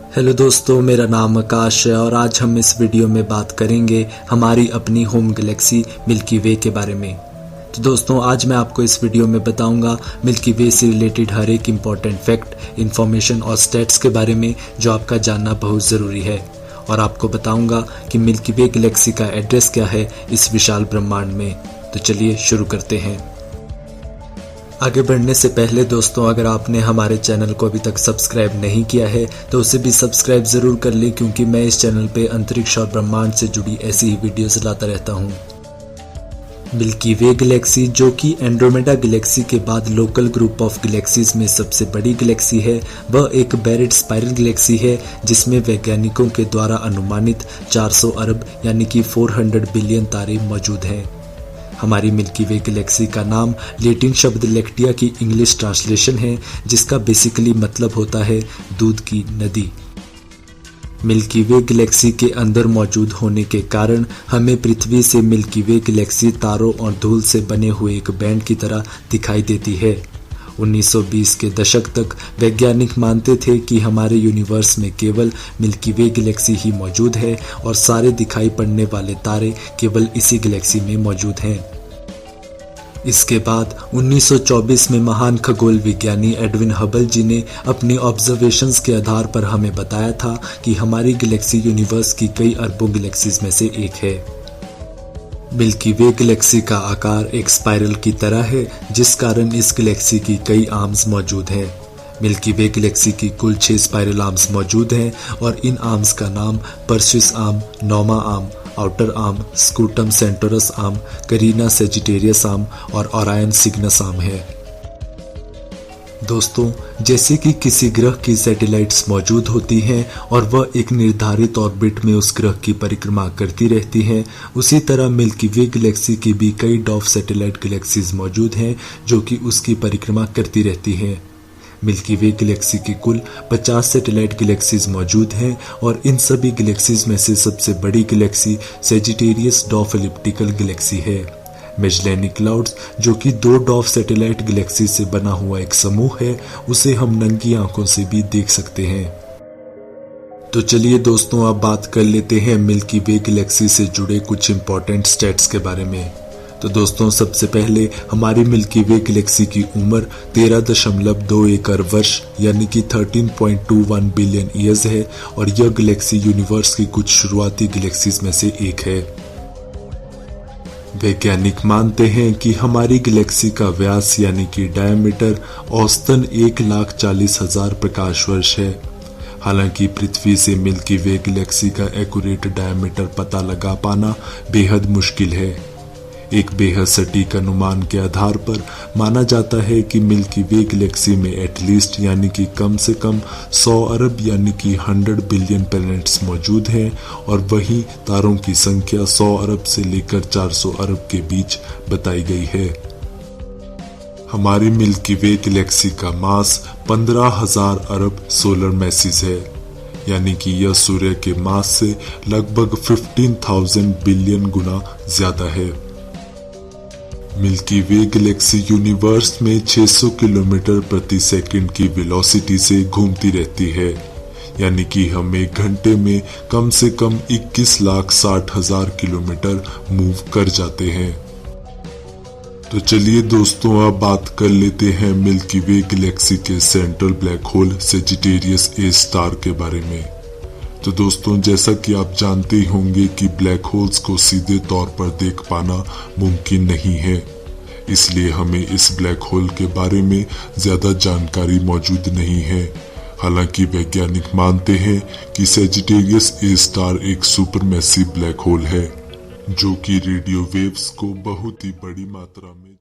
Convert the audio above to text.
Hello दोस्तों, मेरा नाम आकाश है और आज हम इस वीडियो में बात करेंगे हमारी अपनी होम गैलेक्सी मिल्की वे के बारे में। तो दोस्तों, आज मैं आपको इस वीडियो में बताऊंगा मिल्की वे से रिलेटेड हर एक इम्पॉर्टेंट फैक्ट, इन्फॉर्मेशन और स्टैट्स के बारे में जो आपका जानना बहुत ज़रूरी है। और आपको बताऊंगा कि मिल्की वे गैलेक्सी का एड्रेस क्या है इस विशाल ब्रह्मांड में। तो चलिए शुरू करते हैं। आगे बढ़ने से पहले दोस्तों, अगर आपने हमारे चैनल को अभी तक सब्सक्राइब नहीं किया है तो उसे भी सब्सक्राइब ज़रूर कर लें, क्योंकि मैं इस चैनल पे अंतरिक्ष और ब्रह्मांड से जुड़ी ऐसी ही वीडियोस लाता रहता हूँ। मिल्की वे गैलेक्सी, जो कि एंड्रोमेडा गैलेक्सी के बाद लोकल ग्रुप ऑफ गैलेक्सीज में सबसे बड़ी गैलेक्सी है, वह एक बैरेट स्पाइरल गैलेक्सी है जिसमें वैज्ञानिकों के द्वारा अनुमानित 400 अरब यानी कि 400 बिलियन तारे मौजूद हैं। हमारी मिल्की वे गैलेक्सी का नाम लैटिन शब्द लेक्टिया की इंग्लिश ट्रांसलेशन है, जिसका बेसिकली मतलब होता है दूध की नदी। मिल्की वे गैलेक्सी के अंदर मौजूद होने के कारण हमें पृथ्वी से मिल्की वे गैलेक्सी तारों और धूल से बने हुए एक बैंड की तरह दिखाई देती है। 1920 के दशक तक वैज्ञानिक मानते थे कि हमारे यूनिवर्स में केवल मिल्की वे गैलेक्सी ही मौजूद है और सारे दिखाई पड़ने वाले तारे केवल इसी गैलेक्सी में मौजूद हैं। इसके बाद 1924 में महान खगोल विज्ञानी एडविन हबल जी ने अपनी ऑब्जर्वेशंस के आधार पर हमें बताया था कि हमारी गैलेक्सी यूनिवर्स की कई अरबों गैलेक्सीज में से एक है। मिल्की वे गैलेक्सी का आकार एक स्पाइरल की तरह है, जिस कारण इस गैलेक्सी की कई आर्म्स मौजूद हैं। मिल्की वे गैलेक्सी की कुल 6 स्पाइरल आर्म्स मौजूद हैं और इन आर्म्स का नाम परसिस आर्म, नोमा arm, outer arm, Scutum Centaurus arm, Carina Sagittarius arm और ओरायन सिग्नस आर्म है। दोस्तों, जैसे कि किसी ग्रह की सैटेलाइट्स मौजूद होती हैं और वह एक निर्धारित ऑर्बिट में उस ग्रह की परिक्रमा करती रहती हैं, उसी तरह मिल्की वे गैलेक्सी की भी कई डॉर्फ सैटेलाइट गैलेक्सीज मौजूद हैं जो कि उसकी परिक्रमा करती रहती हैं। मिल्की वे गैलेक्सी की कुल 50 सैटेलाइट गैलेक्सीज मौजूद हैं और इन सभी गैलेक्सीज में से सबसे बड़ी Galaxy Sagittarius dwarf elliptical Galaxy है। मैजेलिनिक क्लाउड्स, जो कि 2 डॉर्फ सैटेलाइट गैलेक्सी से बना हुआ एक समूह है, उसे हम नंगी आंखों से भी देख सकते हैं। तो चलिए दोस्तों, अब बात कर लेते हैं मिल्की वे गैलेक्सी से जुड़े कुछ इंपॉर्टेंट स्टैट्स के बारे में। तो दोस्तों, सबसे पहले हमारी मिल्की वे गैलेक्सी की उम्र 13.21 अरब वर्ष यानी कि 13.21 बिलियन ईयर्स है और यह गैलेक्सी यूनिवर्स की कुछ शुरुआती गैलेक्सीज में से एक है। वैज्ञानिक मानते हैं कि हमारी गैलेक्सी का व्यास यानी कि डायमीटर औसतन 1,40,000 प्रकाश वर्ष है। हालांकि पृथ्वी से मिल्की वे गैलेक्सी का एक्यूरेट डायमीटर पता लगा पाना बेहद मुश्किल है। एक बेहद सटीक अनुमान के आधार पर माना जाता है कि मिल्की वे गैलेक्सी में एटलीस्ट यानी कि कम से कम 100 अरब यानी कि 100 बिलियन प्लैनेट्स मौजूद हैं और वहीं तारों की संख्या 100 अरब से लेकर 400 अरब के बीच बताई गई है। हमारी मिल्की वे गैलेक्सी का मास 15,000 अरब सोलर मैसेज है, यानी कि यह सूर्य के मास से लगभग 15,000 बिलियन गुना ज्यादा है। मिल्की वे गैलेक्सी यूनिवर्स में 600 किलोमीटर प्रति सेकंड की वेलोसिटी से घूमती रहती है, यानी कि हम 1 घंटे में कम से कम 21,60,000 किलोमीटर मूव कर जाते हैं। तो चलिए दोस्तों, अब बात कर लेते हैं मिल्की वे गैलेक्सी के central black hole Sagittarius A star के बारे में। तो दोस्तों, जैसा कि आप जानते ही होंगे कि ब्लैक होल्स को सीधे तौर पर देख पाना मुमकिन नहीं है, इसलिए हमें इस ब्लैक होल के बारे में ज्यादा जानकारी मौजूद नहीं है। हालांकि वैज्ञानिक मानते हैं कि सेजिटेरियस ए स्टार एक सुपरमैसिव ब्लैक होल है जो कि रेडियो वेव्स को बहुत ही बड़ी मात्रा में